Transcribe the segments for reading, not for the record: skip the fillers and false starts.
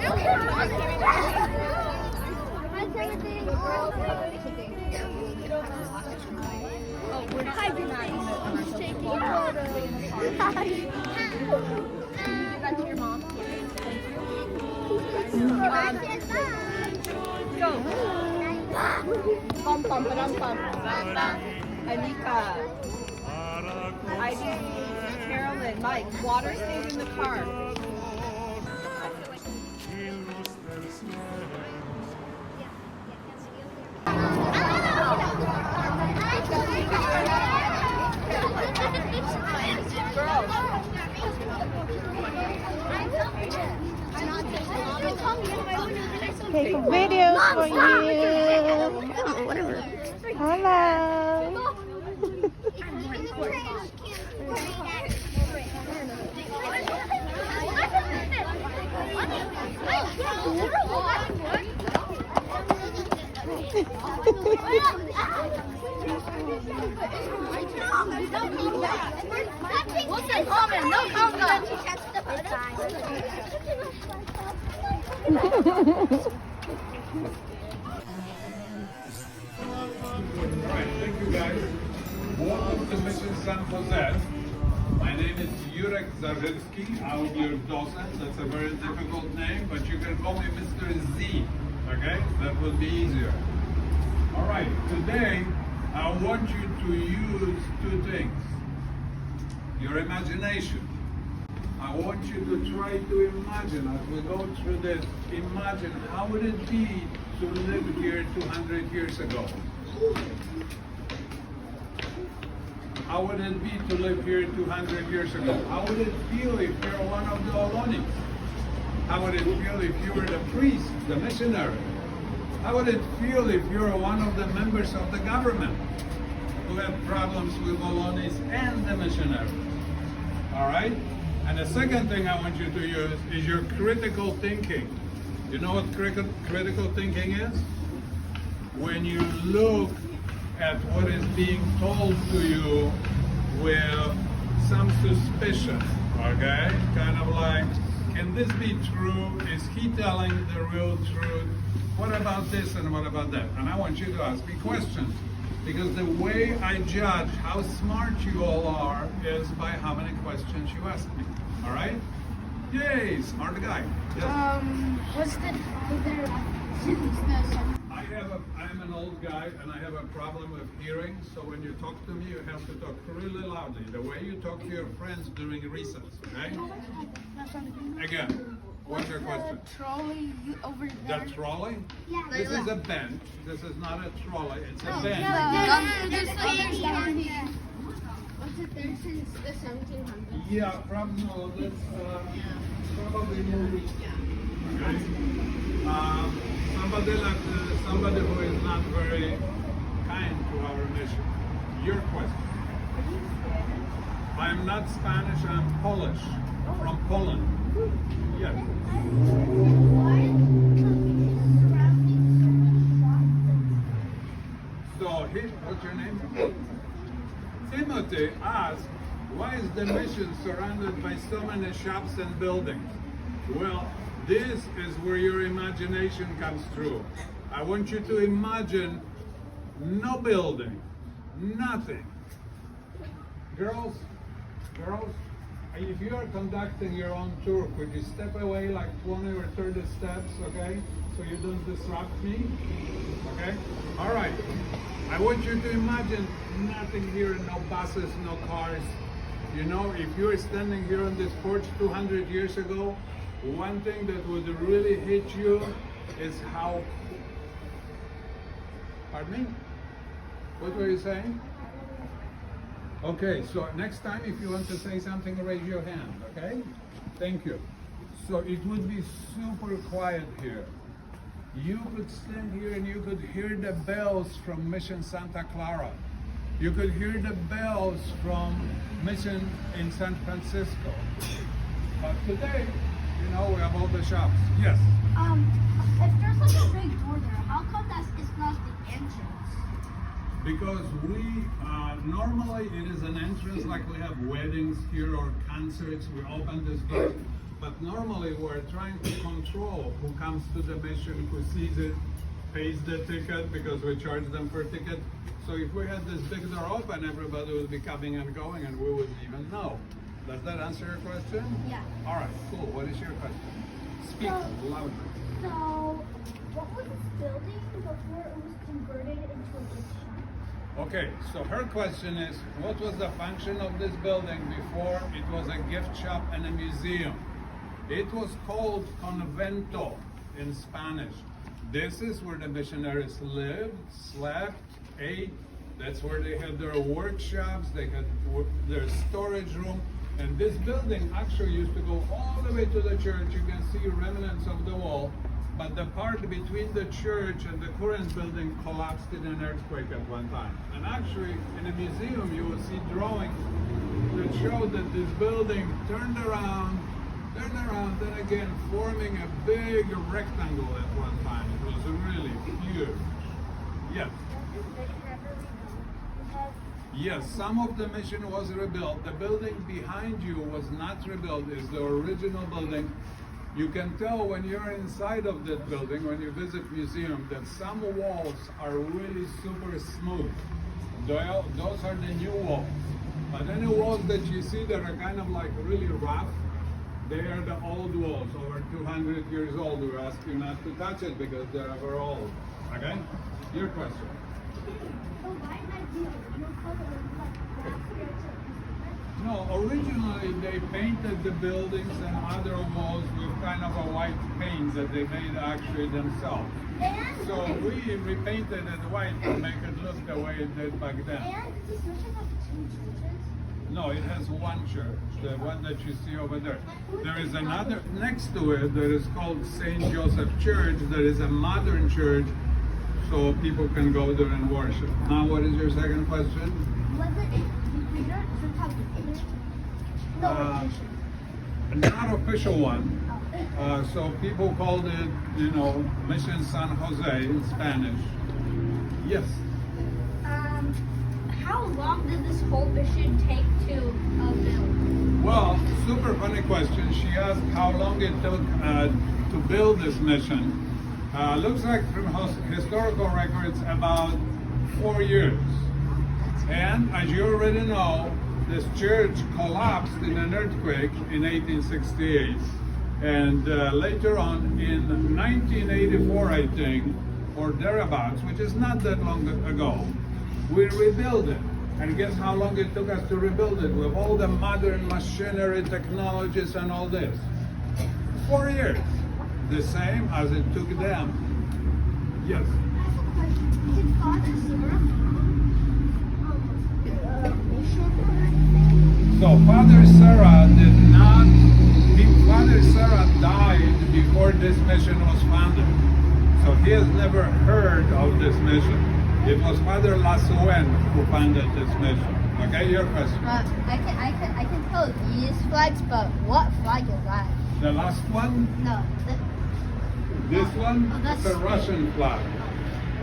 Go. Pom pom pom pom. Anika. Ivy. Carolyn. Mike. Water stays in the car. Take a video for you. Whatever. Hello. Right, thank you guys. Welcome to Mission San Jose. My name is Jurek Zarzynski. I'll be your docent. That's a very difficult name, but you can call me Mr. Z. Okay? That will be easier. All right, today I want you to use two things. Your imagination. I want you to try to imagine, as we go through this, imagine how would it be to live here 200 years ago? How would it be to live here 200 years ago? How would it feel if you're one of the Olonis? How would it feel if you were the priest, the missionary? How would it feel if you're one of the members of the government who have problems with Olonis and the missionary? All right? And the second thing I want you to use is your critical thinking. You know what critical thinking is? When you look at what is being told to you with some suspicion, okay? Kind of like, can this be true? Is he telling the real truth? What about this and what about that? And I want you to ask me questions. Because the way I judge how smart you all are is by how many questions you ask me. All right? Yay, smart guy. Yes. What's the I'm an old guy and I have a problem with hearing, so when you talk to me, you have to talk really loudly, the way you talk to your friends during recess, okay? Again, what's your question? trolley over there? The trolley? Yeah. This is a bench. This is not a trolley, it's a bench. There's others down here. What's it there since the 1700s? Yeah, probably, no, that's probably movie. Okay? Somebody who is not very kind to our mission. Your question. I'm not Spanish, I'm Polish. From Poland. Yes. So, what's your name? Timothy asked, why is the mission surrounded by so many shops and buildings? Well, this is where your imagination comes through. I want you to imagine no building, nothing. Girls, if you are conducting your own tour, could you step away like 20 or 30 steps, okay? So you don't disrupt me, okay? All right. I want you to imagine nothing here, no buses, no cars. You know, if you're standing here on this porch 200 years ago, one thing that would really hit you is how... Pardon me? What were you saying? Okay, so next time if you want to say something, raise your hand, okay? Thank you. So it would be super quiet here. You could stand here and you could hear the bells from Mission Santa Clara. You could hear the bells from Mission in San Francisco. But today, you know, we have all the shops. Yes? If there's like a big door there, how come it's not the entrance? Because normally it is an entrance like we have weddings here or concerts, we open this gate. But normally we're trying to control who comes to the mission, who sees it, pays the ticket because we charge them per ticket. So if we had this big door open, everybody would be coming and going and we wouldn't even know. Does that answer your question? Yeah. All right, cool. What is your question? Speak louder. So, what was this building before it was converted into a gift shop? Okay, so her question is, what was the function of this building before it was a gift shop and a museum? It was called convento in Spanish. This is where the missionaries lived, slept, ate. That's where they had their workshops, they had their storage room. And this building actually used to go all the way to the church. You can see remnants of the wall. But the part between the church and the current building collapsed in an earthquake at one time. And actually, in a museum, you will see drawings that show that this building turned around, then again, forming a big rectangle at one time. It was really huge. Yes. Yes, some of the mission was rebuilt. The building behind you was not rebuilt. It's the original building. You can tell when you're inside of that building, when you visit museum, that some walls are really super smooth. Those are the new walls. But any walls that you see that are kind of like really rough, they are the old walls, over 200 years old. We ask you not to touch it because they're ever old. Okay? Your question. So why not do no color No, originally they painted the buildings and other walls with kind of a white paint that they made actually themselves. So we repainted it white to make it look the way it did back then. And does this mission have two churches? No, it has one church, the one that you see over there. There is another next to it that is called St. Joseph Church. That is a modern church, so people can go there and worship. Now, what is your second question? Was it Peter? No, Not official one. So people called it, Mission San Jose in Spanish. Yes. How long did this whole mission take to build? Well, super funny question. She asked how long it took to build this mission. Looks like from historical records about 4 years. And as you already know, this church collapsed in an earthquake in 1868. And later on, in 1984, I think, or thereabouts, which is not that long ago, we rebuilt it. And guess how long it took us to rebuild it with all the modern machinery, technologies, and all this? 4 years. The same as it took them. Yes. Did Father Sarah So Father Sarah did not, Father Sarah died before this mission was founded. So he has never heard of this mission. It was Father Lasuen who founded this mission. Okay, your question. I can tell these flags, but what flag is that? The last one, No. this one, Oh, that's it's a Russian flag.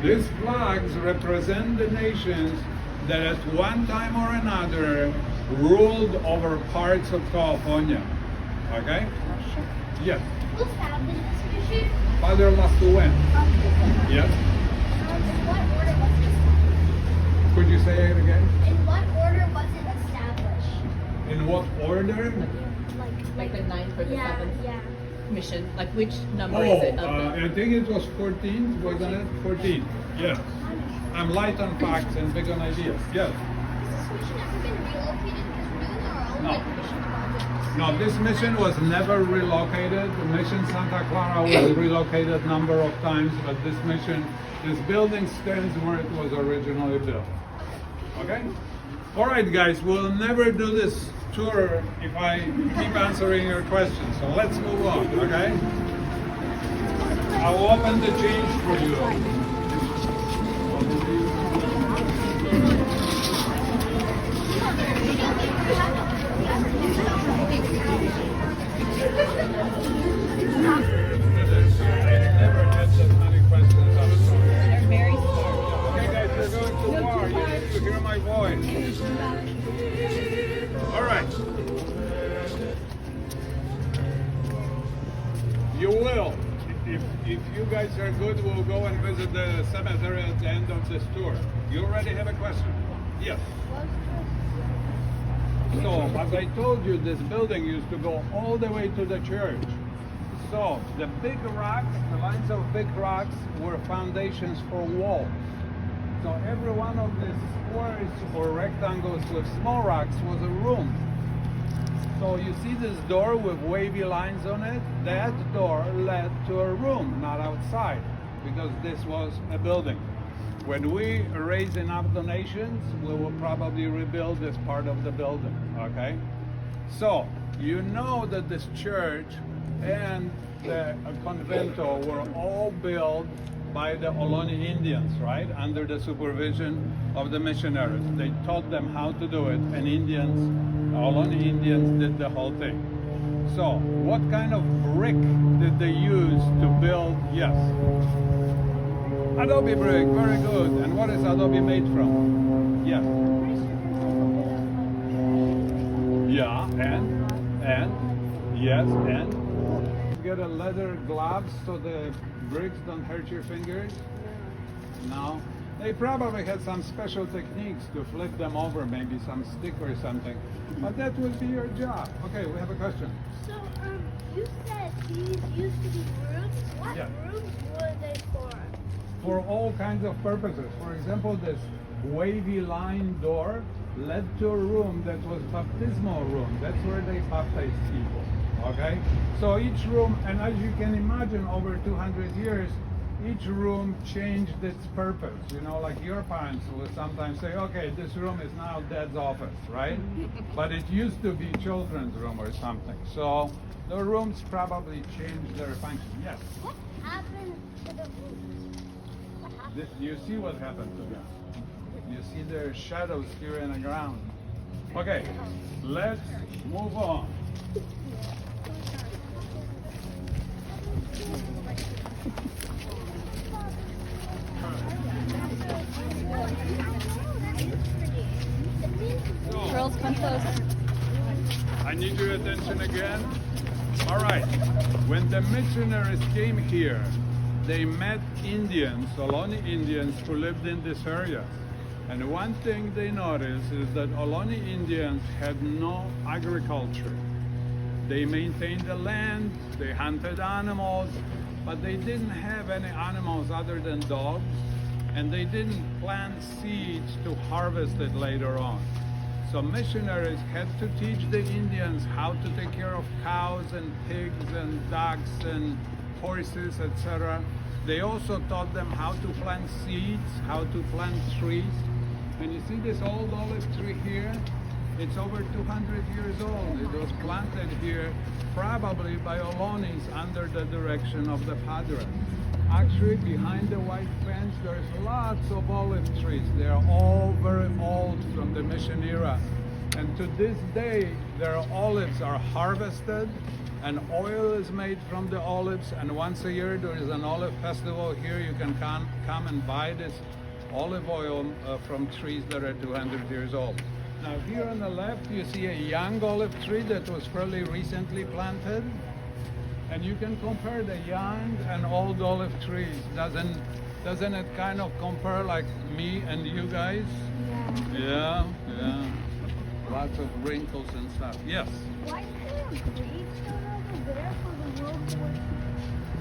These flags represent the nations that at one time or another ruled over parts of California. Okay? Yes. who founded this mission? Father Lasuen. Yes. In what order was it? Could you say it again? In what order was it established? In what order? Like the ninth or the seventh Yeah. mission. Like which number Oh, is it? Of I think it was 14, wasn't it? 14. Yes. I'm light on facts and big on ideas. Yes. Has this mission ever been relocated? Because we're doing our own No. mission projects. No, this mission was never relocated. The mission Santa Clara was relocated a number of times, but this building stands where it was originally built. Okay? All right, guys, we'll never do this tour if I keep answering your questions. So let's move on, okay? I'll open the change for you. I never had that many questions. I'm sorry. They're very smart. Okay, guys, we're going to war. You need to hear my voice. All right. if you guys are good, we'll go and visit the cemetery at the end of this tour. You already have a question? Yes. So, as I told you, this building used to go all the way to the church. So, the big rocks, the lines of big rocks were foundations for walls. So every one of these squares or rectangles with small rocks was a room. So you see this door with wavy lines on it? That door led to a room, not outside, because this was a building. When we raise enough donations, we will probably rebuild this part of the building, okay? So, you know that this church and the convento were all built by the Ohlone Indians, right? Under the supervision of the missionaries. They taught them how to do it, and Ohlone Indians did the whole thing. So, what kind of brick did they use to build? Yes. Adobe brick, very good. And what is adobe made from? Yes. Yeah, yes, and get a leather gloves so the bricks don't hurt your fingers? No. They probably had some special techniques to flip them over, maybe some stick or something. But that would be your job. Okay, we have a question. So, you said these used to be rooms. What Yeah. rooms were they for? For all kinds of purposes. For example, this wavy line door led to a room that was baptismal room. That's where they baptized people. Okay? So each room, and as you can imagine, over 200 years, each room changed its purpose. You know, like your parents will sometimes say, okay, this room is now Dad's office, right? But it used to be children's room or something. So the rooms probably changed their function. Yes? What happened to the rooms? What happened? You see what happened to them. You see their shadows here in the ground. Okay, let's move on. Girls, come closer. I need your attention again. All right. When the missionaries came here, they met Indians, Ohlone Indians, who lived in this area. And one thing they noticed is that Ohlone Indians had no agriculture. They maintained the land, they hunted animals, but they didn't have any animals other than dogs, and they didn't plant seeds to harvest it later on. So missionaries had to teach the Indians how to take care of cows and pigs and ducks and horses, etc. They also taught them how to plant seeds, how to plant trees. And you see this old olive tree here? It's over 200 years old. It was planted here probably by Ohlones under the direction of the Padre. Actually, behind the white fence, there's lots of olive trees. They're all very old from the mission era. And to this day, their olives are harvested and oil is made from the olives. And once a year, there is an olive festival here. You can come and buy this olive oil from trees that are 200 years old. Now here on the left, you see a young olive tree that was fairly recently planted. And you can compare the young and old olive trees. Doesn't it kind of compare like me and you guys? Yeah. Yeah. Lots of wrinkles and stuff. Yes? Why is there a gravestone over there for the World War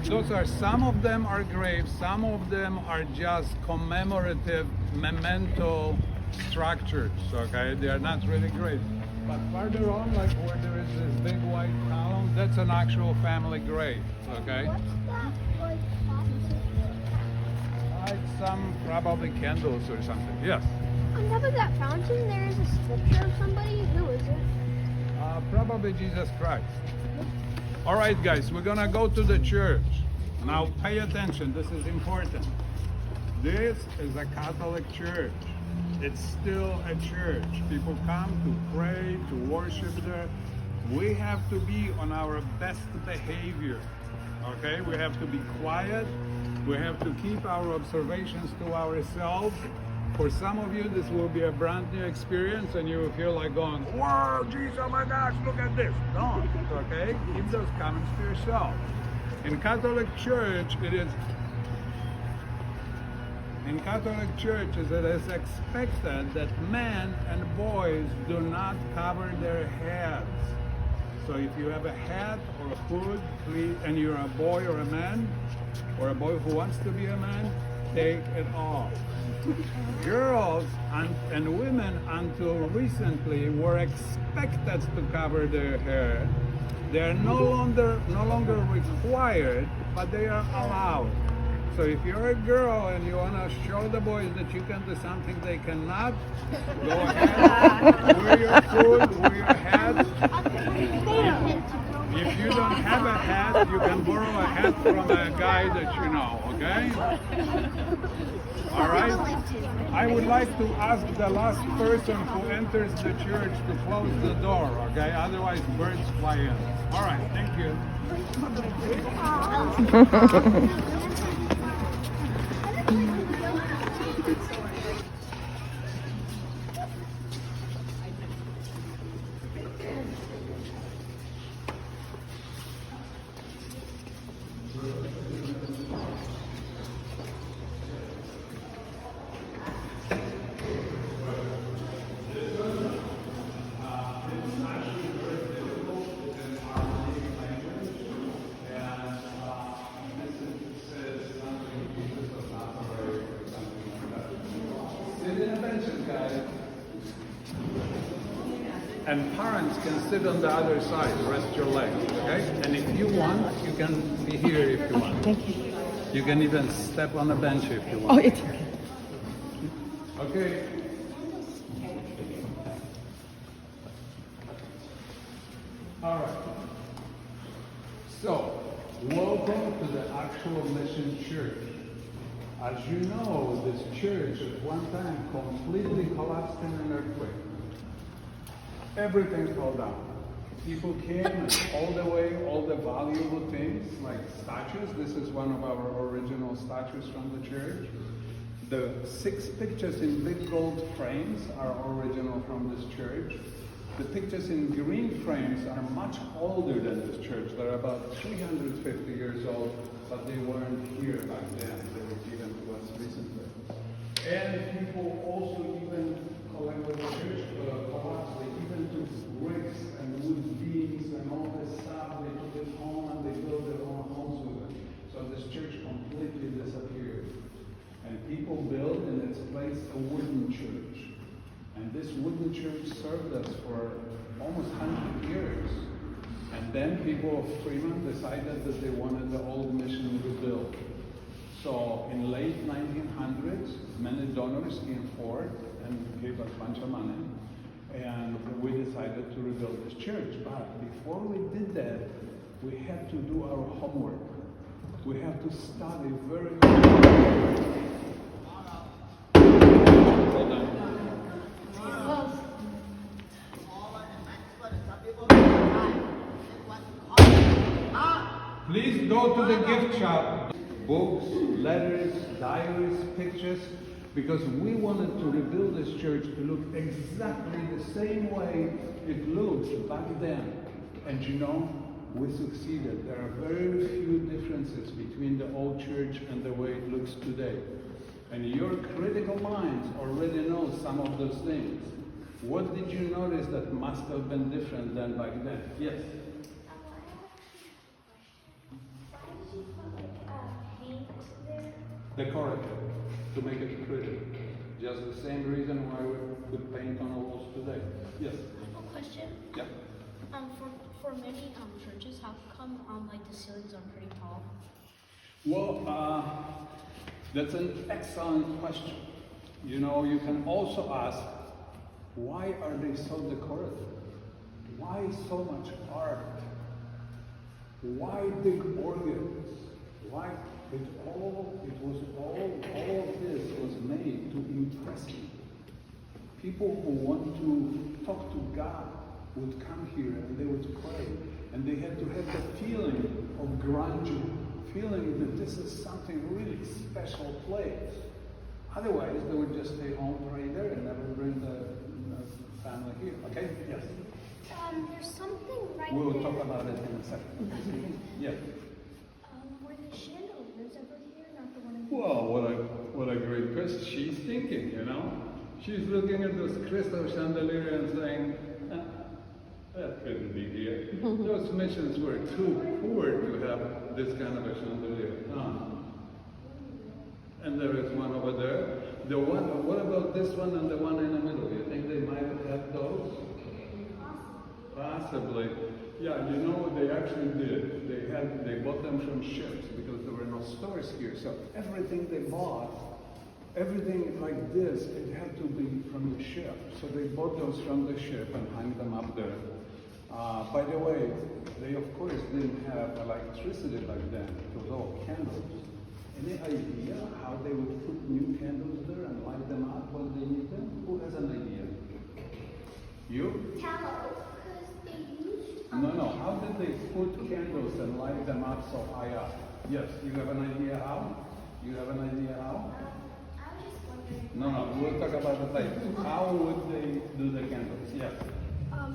II? Those are, some of them are graves, some of them are just commemorative memento structures, okay? They are not really graves. But farther on, like where there is this big white column, that's an actual family grave, okay? What's that like opposite? Like some probably candles or something, yes. On top of that fountain, there is a sculpture of somebody. Who is it? Probably Jesus Christ. All right, guys, we're gonna go to the church. Now pay attention, this is important. This is a Catholic church. It's still a church. People come to pray, to worship there. We have to be on our best behavior, okay? We have to be quiet. We have to keep our observations to ourselves. For some of you, this will be a brand new experience and you will feel like going, whoa, geez, oh my gosh, look at this. Don't, okay? Keep those comments to yourself. In Catholic Church, it is expected that men and boys do not cover their heads. So if you have a hat or a hood, please, and you're a boy or a man, or a boy who wants to be a man, take it off. Girls and women until recently were expected to cover their hair. They are no longer required, but they are allowed. So if you're a girl and you want to show the boys that you can do something they cannot, go ahead, wear your hood, wear your hat. If you don't have a hat, you can borrow a hat from a guy that you know, okay? All right? I would like to ask the last person who enters the church to close the door, okay? Otherwise, birds fly in. All right, thank you. And parents can sit on the other side, rest your legs, okay? And if you want, you can be here if you want. Thank you. You can even step on a bench if you Oh, want. it's okay. Okay. All right. So, welcome to the actual Mission Church. As you know, this church at one time completely collapsed in an earthquake. Everything fell down. People came and hauled away all the valuable things like statues. This is one of our original statues from the church. The 6 pictures in big gold frames are original from this church. The pictures in green frames are much older than this church. They're about 350 years old, but they weren't here back then. They were given to us recently. And people also even collected the church collapse. They even took bricks and wood beams and all this stuff. They took it home and they built their own homes with it. So this church completely disappeared. And people built in its place a wooden church. And this wooden church served us for almost 100 years. And then people of Fremont decided that they wanted the old mission rebuilt. So in late 1900s, many donors came forward and gave us a bunch of money. And we decided to rebuild this church. But before we did that, we had to do our homework. We have to study very hard. Hold on. Please go to the gift shop. Books, letters, diaries, pictures, because we wanted to rebuild this church to look exactly the same way it looked back then. And you know, we succeeded. There are very few differences between the old church and the way it looks today. And your critical minds already know some of those things. What did you notice that must have been different than back then? Yes? Decorative, to make it pretty. Just the same reason why we put paint on the walls today. Yes? A question. Yeah. For many churches, how come like the ceilings are pretty tall? Well, that's an excellent question. You know, you can also ask, why are they so decorative? Why so much art? Why big organs? Why? All of this was made to impress people. People who want to talk to God would come here and they would pray. And they had to have the feeling of grandeur, feeling that this is something really special place. Otherwise, they would just stay home, pray there, and never bring the family here. Okay? Yes? There's something right We'll there. talk about it in a second. Yeah. because she's thinking, you know. She's looking at those crystal chandelier and saying, that couldn't be here. Those missions were too poor to have this kind of a chandelier. And there is one over there. The one, what about this one and the one in the middle? You think they might have had those? Possibly. Yeah, you know what they actually did? They bought them from ships because there were no stores here. So everything they bought, everything like this, it had to be from the ship. So they bought those from the ship and hung them up there. By the way, they of course didn't have electricity back then. It was all candles. Any idea how they would put new candles there and light them up when they need them? Who has an idea? You? Tallow, because they used. No. How did they put candles and light them up so high up? Yes, you have an idea how? You have an idea how? I was just wondering. No, we'll talk about it later. How would they do the candles? Yes.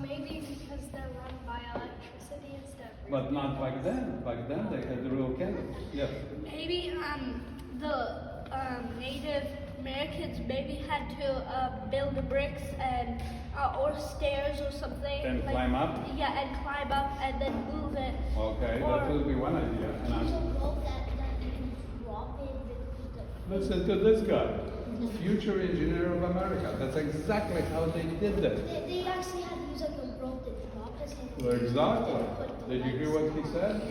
Maybe because they're run by electricity instead. But not back then. Back then they had the real candles. Yes. Maybe the Native Americans maybe had to build the bricks and or stairs or something. And climb up? Yeah, and climb up and then move it. Okay, Or- that would be one idea. And There's a rope that you can drop it with the. listen to this guy, future engineer of America. That's exactly how they did that. They actually had to use like a rope to drop us in. Well, exactly. Did you hear what he said?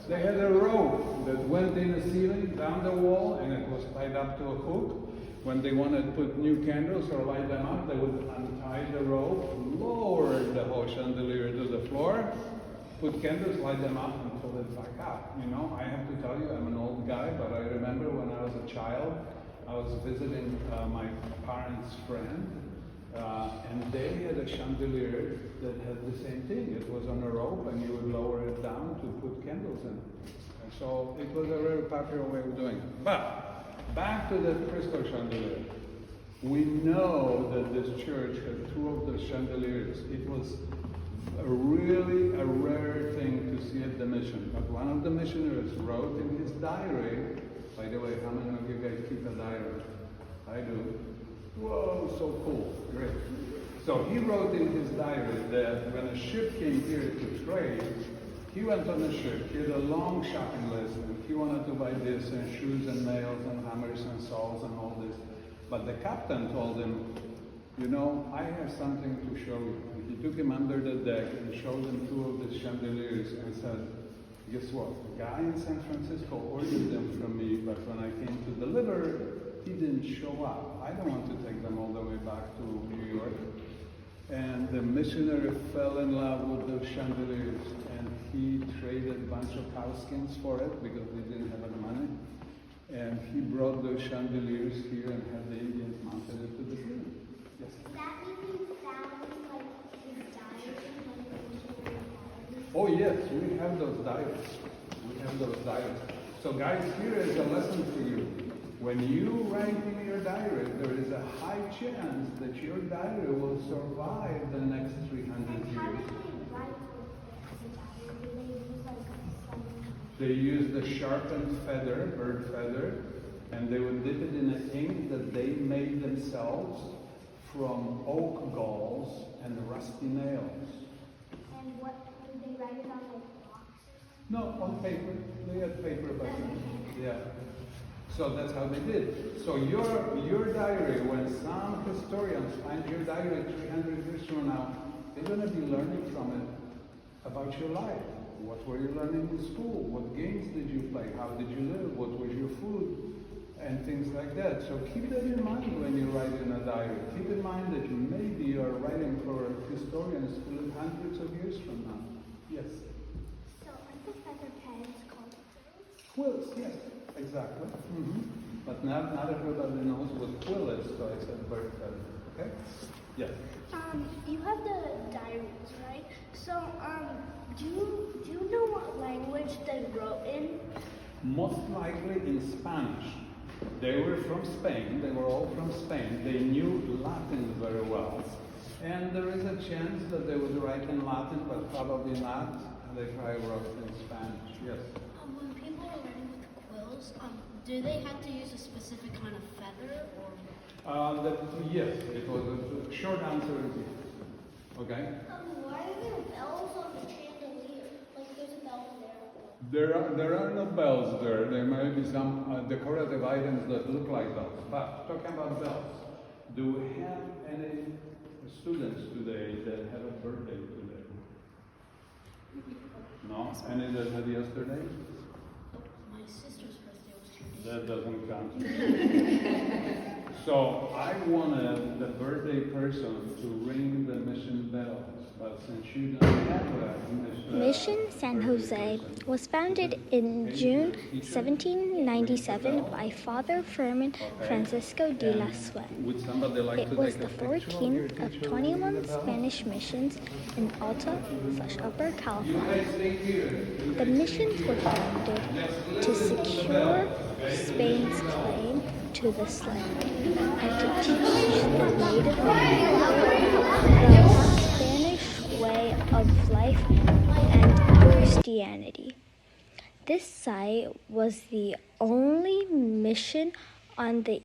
They had a rope that went in the ceiling, down the wall, and it was tied up to a hook. When they wanted to put new candles or light them up, they would untie the rope, lower the whole chandelier to the floor, put candles, light them up, and pull it back up. You know, I have to tell you, I'm an old guy, but I remember when I was a child, I was visiting my parents' friend, and they had a chandelier that had the same thing. It was on a rope, and you would lower it down to put candles in. And so it was a very popular way of doing it. But back to the crystal chandelier. We know that this church had two of the chandeliers. It was really a rare thing to see at the mission. But one of the missionaries wrote in his diary, by the way, how many of you guys keep a diary? I do. Whoa, so cool. Great. So he wrote in his diary that when a ship came here to trade, he went on the ship, he had a long shopping list, and he wanted to buy this, and shoes, and nails, and hammers, and saws, and all this. But the captain told him, you know, I have something to show you. And he took him under the deck and showed him two of the chandeliers and said, guess what? The guy in San Francisco ordered them from me, but when I came to deliver, he didn't show up. I don't want to take them all the way back to New York. And the missionary fell in love with those chandeliers, and he traded a bunch of cow skins for it because they didn't have any money. And he brought those chandeliers here and had the Indians mounted it to the ceiling. Yes. Does that mean you found like his diary when it was? Oh yes, we have those diaries. We have those diaries. So guys, here is a lesson for you. When you write in your diary, there is a high chance that your diary will survive the next 300 How years. did they write with the diary? Did they use like some? They used a sharpened feather, bird feather, and they would dip it in an ink that they made themselves from oak galls and rusty nails. And what did they write it on like blocks? No, on paper. They had paper back then. Yeah. So that's how they did. So your diary, when some historians find your diary 300 years from now, they're going to be learning from it about your life. What were you learning in school? What games did you play? How did you live? What was your food? And things like that. So keep that in mind when you write in a diary. Keep in mind that maybe you're writing for historians who live hundreds of years from now. Yes? So aren't the feather pens called Quills, yes, exactly. But not everybody knows what quill is, so I said bird feather. Okay? Yes. You have the diaries, right? So, do you know what language they wrote in? Most likely in Spanish. They were from Spain. They were all from Spain. They knew Latin very well. And there is a chance that they would write in Latin, but probably not. They probably wrote in Spanish. Yes. When people are writing with quills, Do they have to use a specific kind of feather or? Yes, it was a short answer is yes. Okay. Why are there bells on the chandelier? Like there's a bell there. There are no bells there. There may be some decorative items that look like bells. But talking about bells, do we have any students today that have a birthday today? No? Any that had yesterday? My sister's birthday was 2 days. That doesn't count. So I wanted the birthday person to ring the mission bells, but since you don't have that Mission San Jose was founded in June 1797 by Father Fermin Francisco de la Sue. Would somebody like It to was take the a picture 14th of 21 Spanish missions in Alta/Upper California. The missions were founded to secure Spain's claim to this land and to teach the native the Spanish way of life and Christianity. This site was the only mission on the